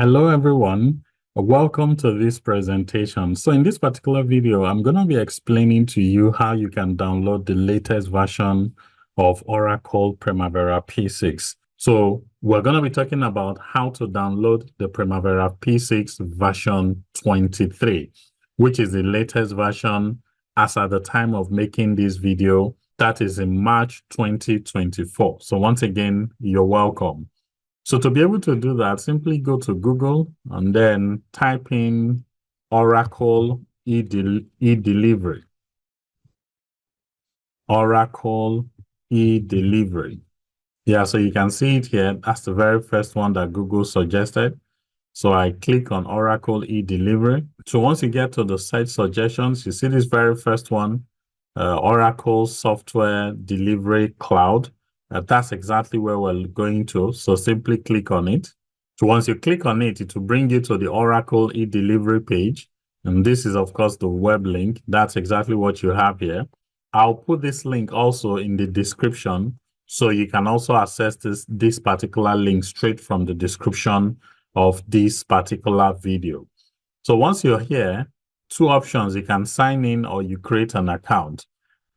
Hello everyone, welcome to this presentation. So in this particular video, I'm going to be explaining to you how you can download the latest version of Oracle Primavera P6. So we're going to be talking about how to download the Primavera P6 version 23, which is the latest version as at the time of making this video. That is in March 2024. So once again, you're welcome. So to be able to do that, simply go to Google and then type in Oracle e-delivery. Oracle e-delivery. Yeah, so you can see it here. That's the very first one that Google suggested. So I click on Oracle e-delivery. So once you get to the site suggestions, you see this very first one, Oracle Software Delivery Cloud. That's exactly where we're going to. So simply click on it. So once you click on it, it will bring you to the Oracle e-delivery page. And this is, of course, the web link. That's exactly what you have here. I'll put this link also in the description, so you can also access this particular link straight from the description of this particular video. So once you're here, two options: you can sign in or you create an account.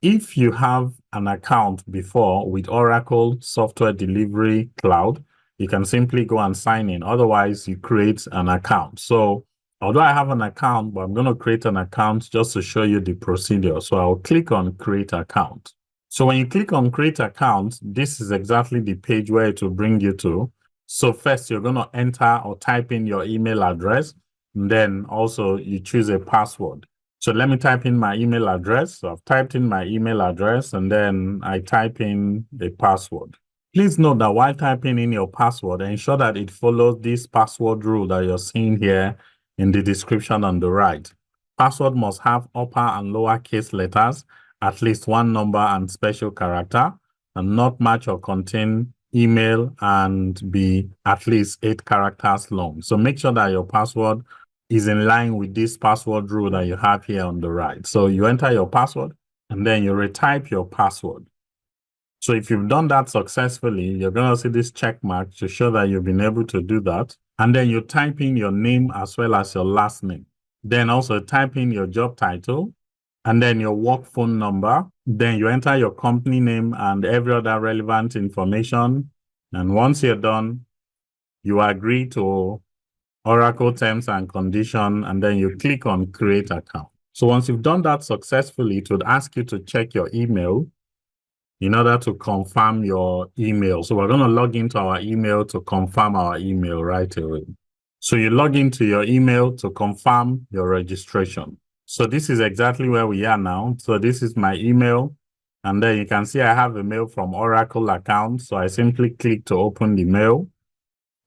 If you have an account before with Oracle Software Delivery Cloud, you can simply go and sign in. Otherwise, you create an account. So although I have an account, but I'm going to create an account just to show you the procedure. So I'll click on Create Account. So when you click on Create Account, this is exactly the page where it will bring you to. So first, you're going to enter or type in your email address. And then also you choose a password. So let me type in my email address. So I've typed in my email address and then I type in the password. Please note that while typing in your password, ensure that it follows this password rule that you're seeing here in the description on the right. Password must have upper and lower case letters, at least one number and special character, and not match or contain email and be at least 8 characters long. So make sure that your password is in line with this password rule that you have here on the right. So you enter your password and then you retype your password. So if you've done that successfully, you're going to see this check mark to show that you've been able to do that. And then you type in your name as well as your last name. Then also type in your job title and then your work phone number. Then you enter your company name and every other relevant information. And once you're done, you agree to Oracle terms and condition, and then you click on Create Account. So once you've done that successfully, it would ask you to check your email in order to confirm your email. So we're going to log into our email to confirm our email right away. So you log into your email to confirm your registration. So this is exactly where we are now. So this is my email. And then you can see I have a mail from Oracle account. So I simply click to open the mail.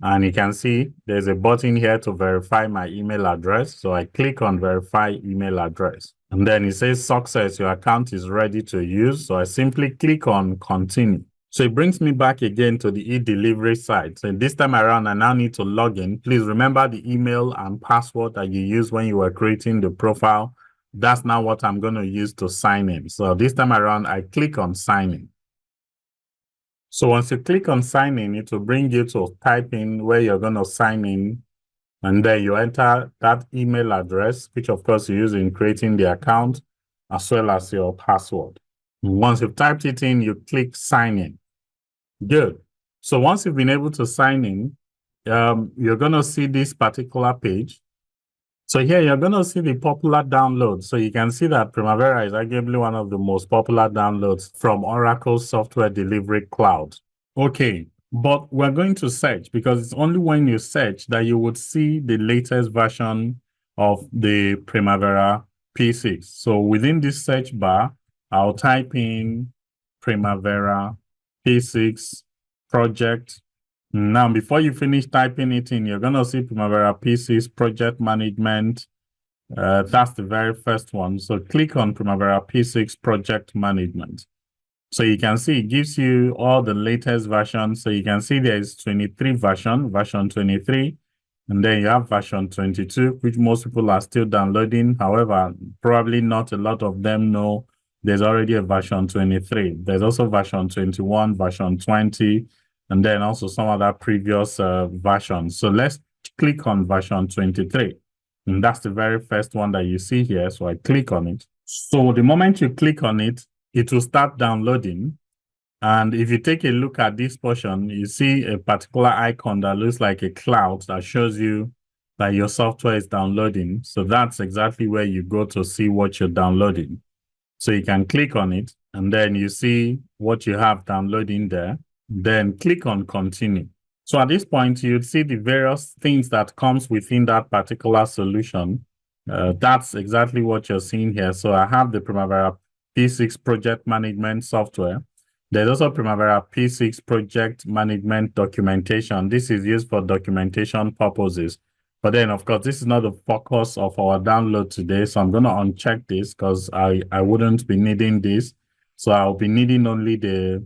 And you can see there's a button here to verify my email address. So I click on Verify Email Address. And then it says Success, your account is ready to use. So I simply click on Continue. So it brings me back again to the e-delivery site. So this time around, I now need to log in. Please remember the email and password that you used when you were creating the profile. That's now what I'm going to use to sign in. So this time around, I click on Sign In. So once you click on sign in, it will bring you to type in where you're going to sign in. And then you enter that email address, which of course you use in creating the account, as well as your password. Once you've typed it in, you click sign in. Good. So once you've been able to sign in, you're going to see this particular page. So here you're going to see the popular downloads. So you can see that Primavera is arguably one of the most popular downloads from Oracle Software Delivery Cloud. Okay, but we're going to search because it's only when you search that you would see the latest version of the Primavera P6. So within this search bar, I'll type in Primavera P6 project. Now, before you finish typing it in, you're going to see Primavera P6 Project Management. That's the very first one. So click on Primavera P6 Project Management. So you can see it gives you all the latest versions. So you can see there is 23 version 23, and then you have version 22, which most people are still downloading. However, probably not a lot of them know there's already a version 23. There's also version 21, version 20, and then also some other previous versions. So let's click on version 23. And that's the very first one that you see here. So I click on it. So the moment you click on it, it will start downloading. And if you take a look at this portion, you see a particular icon that looks like a cloud that shows you that your software is downloading. So that's exactly where you go to see what you're downloading. So you can click on it and then you see what you have downloading there. Then click on continue. So at this point, you'd see the various things that comes within that particular solution. That's exactly what you're seeing here. So I have the Primavera P6 project management software. There's also Primavera P6 project management documentation. This is used for documentation purposes. But then, of course, this is not the focus of our download today. So I'm going to uncheck this because I wouldn't be needing this. So I'll be needing only the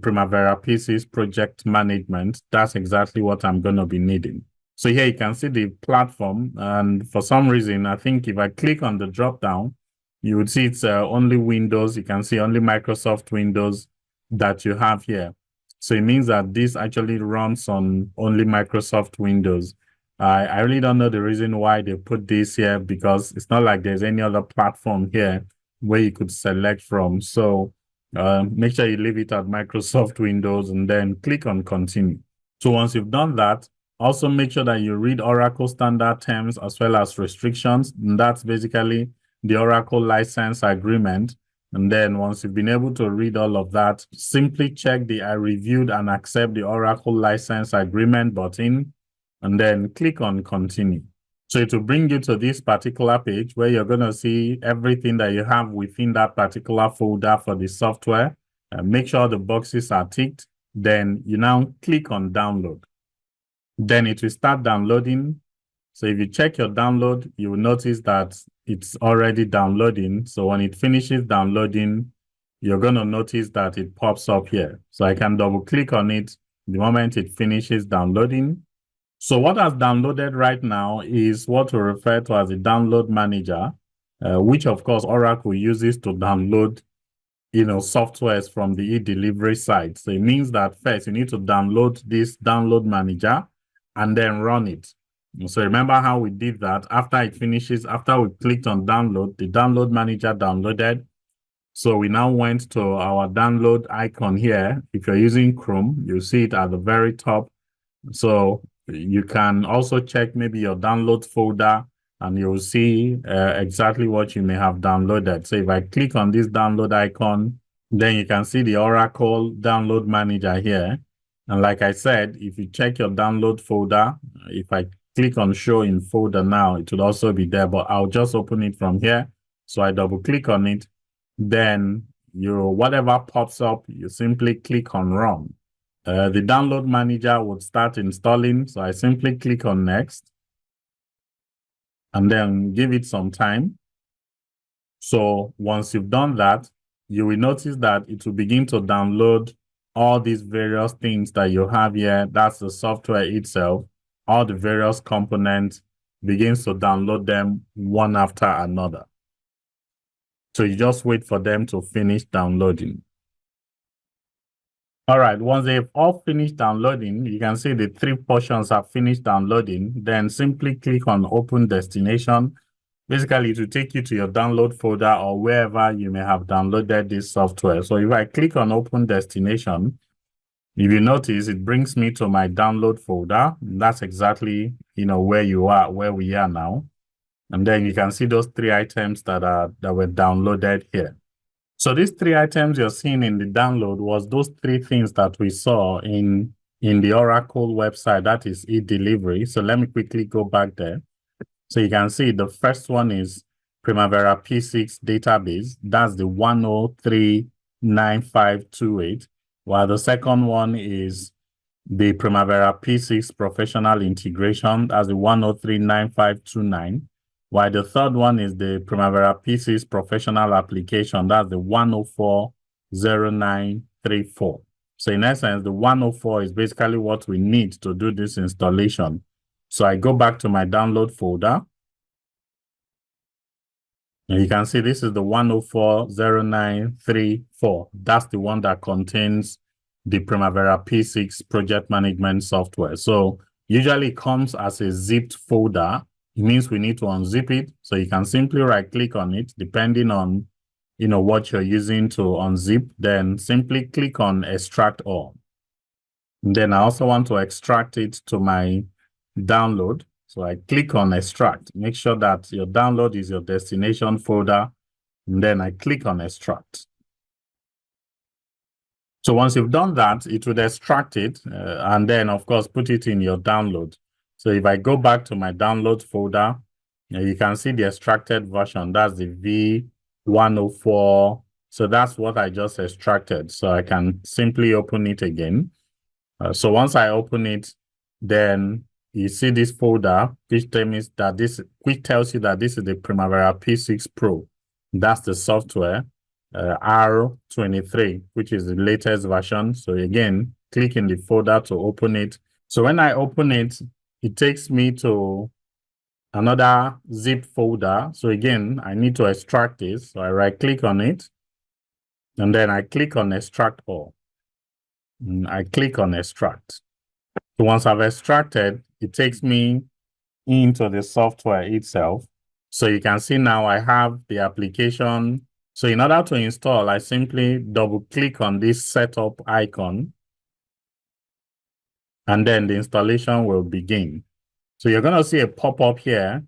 Primavera P6 project management. That's exactly what I'm going to be needing. So here you can see the platform. And for some reason, I think if I click on the drop down, you would see it's only Windows. You can see only Microsoft Windows that you have here. So it means that this actually runs on only Microsoft Windows. I really don't know the reason why they put this here, because it's not like there's any other platform here where you could select from. So make sure you leave it at Microsoft Windows and then click on continue. So once you've done that, also make sure that you read Oracle standard terms as well as restrictions. And that's basically the Oracle license agreement. And then once you've been able to read all of that, simply check the I reviewed and accept the Oracle license agreement button, and then click on continue. So it will bring you to this particular page where you're going to see everything that you have within that particular folder for the software. Make sure the boxes are ticked. Then you now click on download. Then it will start downloading. So if you check your download, you will notice that it's already downloading. So when it finishes downloading, you're going to notice that it pops up here. So I can double click on it the moment it finishes downloading. So what has downloaded right now is what we refer to as a download manager, which of course Oracle uses to download, softwares from the e-delivery side. So it means that first you need to download this download manager and then run it. So remember how we did that? After it finishes, after we clicked on download, the download manager downloaded. So we now went to our download icon here. If you're using Chrome, you'll see it at the very top. So you can also check maybe your download folder and you'll see exactly what you may have downloaded. So if I click on this download icon, then you can see the Oracle download manager here. And like I said, if you check your download folder, if I click on show in folder now, it will also be there, but I'll just open it from here. So I double click on it. Then whatever pops up, you simply click on run. The download manager would start installing. So I simply click on next and then give it some time. So once you've done that, you will notice that it will begin to download all these various things that you have here. That's the software itself. All the various components begins to download them one after another. So you just wait for them to finish downloading. All right, once they've all finished downloading, you can see the 3 portions have finished downloading. Then simply click on Open Destination. Basically, it will take you to your download folder or wherever you may have downloaded this software. So if I click on Open Destination, if you notice, it brings me to my download folder. That's exactly, where you are, where we are now. And then you can see those 3 items that were downloaded here. So these 3 items you're seeing in the download was those 3 things that we saw in the Oracle website, that is e-delivery. So let me quickly go back there. So you can see the first one is Primavera P6 database. That's the 1039528. While the second one is the Primavera P6 professional integration. That's the 1039529. While the third one is the Primavera P6 professional application. That's the 1040934. So in essence, the 104 is basically what we need to do this installation. So I go back to my download folder. And you can see this is the 1040934. That's the one that contains the Primavera P6 project management software. So Usually it comes as a zipped folder. It means we need to unzip it. So you can simply right click on it, depending on what you're using to unzip, then simply click on extract all. And then I also want to extract it to my download. So I click on extract. Make sure that your download is your destination folder. And then I click on extract. So once you've done that, it would extract it and then, of course, put it in your download. So if I go back to my download folder, you can see the extracted version. That's the V104. So that's what I just extracted. So I can simply open it again. So once I open it, then you see this folder, which tells you that this is the Primavera P6 Pro. That's the software. R23, which is the latest version. So again, click in the folder to open it. So when I open it, it takes me to another zip folder. So again, I need to extract this. So I right click on it and then I click on extract all. And I click on extract. So once I've extracted, it takes me into the software itself. So you can see now I have the application. So in order to install, I simply double click on this setup icon and then the installation will begin. So you're going to see a pop-up here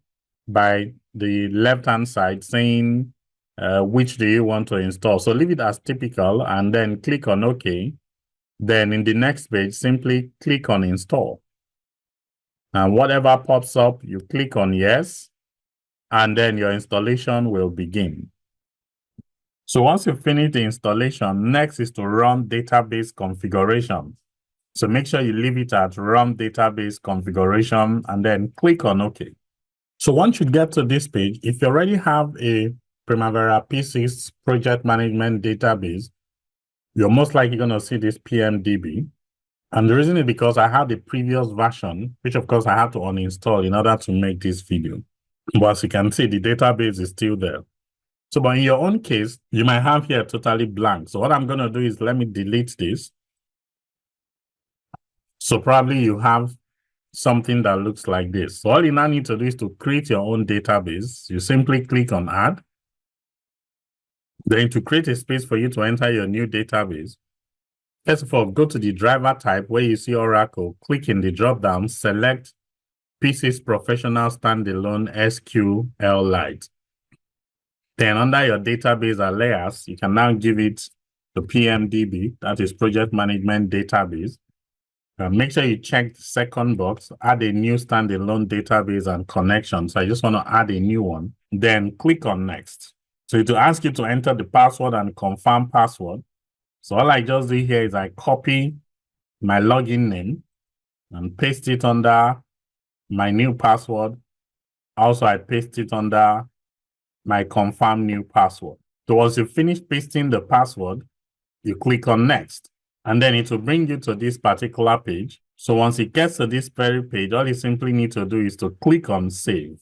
by the left-hand side saying which do you want to install. So leave it as typical and then click on OK. Then in the next page, simply click on install. And whatever pops up, you click on yes, and then your installation will begin. So once you finish the installation, next is to run database configuration. So make sure you leave it at run database configuration and then click on OK. So once you get to this page, if you already have a Primavera P6 project management database, you're most likely going to see this PMDB. And the reason is because I had the previous version, which of course I had to uninstall in order to make this video. But as you can see, the database is still there. So, but in your own case, you might have here totally blank. So what I'm going to do is let me delete this. So probably you have something that looks like this. So all you now need to do is to create your own database. You simply click on add. Then to create a space for you to enter your new database, first of all, go to the driver type where you see Oracle, click in the drop-down, select P6 Professional Standalone SQLite. Then under your database alias, you can now give it the PMDB, that is Project Management Database. Make sure you check the second box, add a new standalone database and connection. So I just want to add a new one. Then click on next. So it will ask you to enter the password and confirm password. So all I just do here is I copy my login name and paste it under my new password. Also, I paste it under my confirm new password. So once you finish pasting the password, you click on next, and then it will bring you to this particular page. So once it gets to this very page, all you simply need to do is to click on save.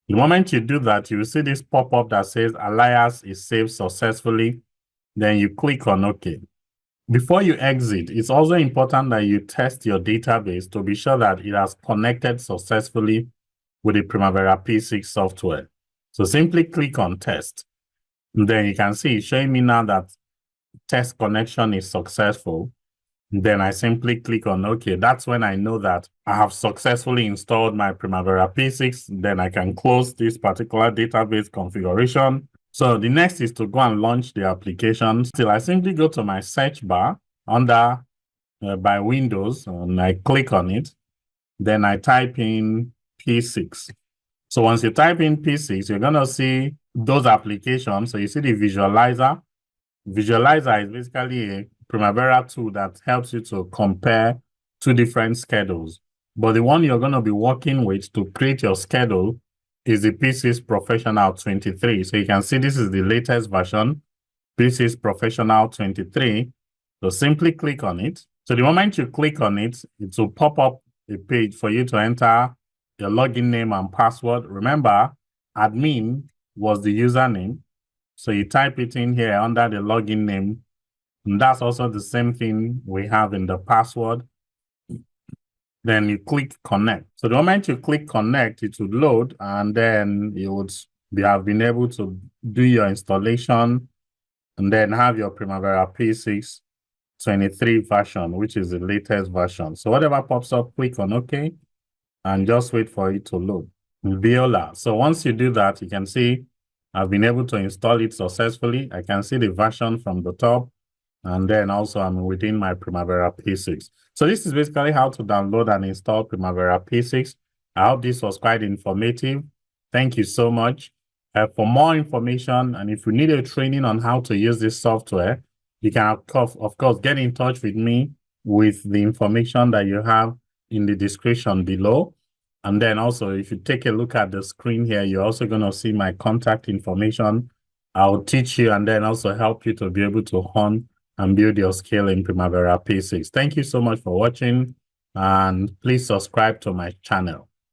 The moment you do that, you will see this pop-up that says alias is saved successfully. Then you click on OK. Before you exit, it's also important that you test your database to be sure that it has connected successfully with the Primavera P6 software. So simply click on test. And then you can see it's showing me now that test connection is successful. And then I simply click on OK. That's when I know that I have successfully installed my Primavera P6. Then I can close this particular database configuration. So the next is to go and launch the application. Still, I simply go to my search bar under by Windows and I click on it. Then I type in P6. So once you type in P6, you're going to see those applications. So you see the visualizer. Visualizer is basically a Primavera tool that helps you to compare two different schedules. But the one you're going to be working with to create your schedule is the P6 Professional 23. So you can see this is the latest version, P6 Professional 23. So simply click on it. So the moment you click on it, it will pop up a page for you to enter your login name and password. Remember, admin was the username. So you type it in here under the login name. And that's also the same thing we have in the password. Then you click connect. So the moment you click connect, it will load, and then you would have been able to do your installation and then have your Primavera P6 23 version, which is the latest version. So whatever pops up, click on OK and just wait for it to load. Viola. So once you do that, you can see I've been able to install it successfully. I can see the version from the top, and then also I'm within my Primavera P6. So this is basically how to download and install Primavera P6. I hope this was quite informative. Thank you so much. For more information, and if you need a training on how to use this software, you can, of course, get in touch with me with the information that you have in the description below. And then also, if you take a look at the screen here, you're also going to see my contact information. I'll teach you and then also help you to be able to hone and build your skill in Primavera P6. Thank you so much for watching, and please subscribe to my channel.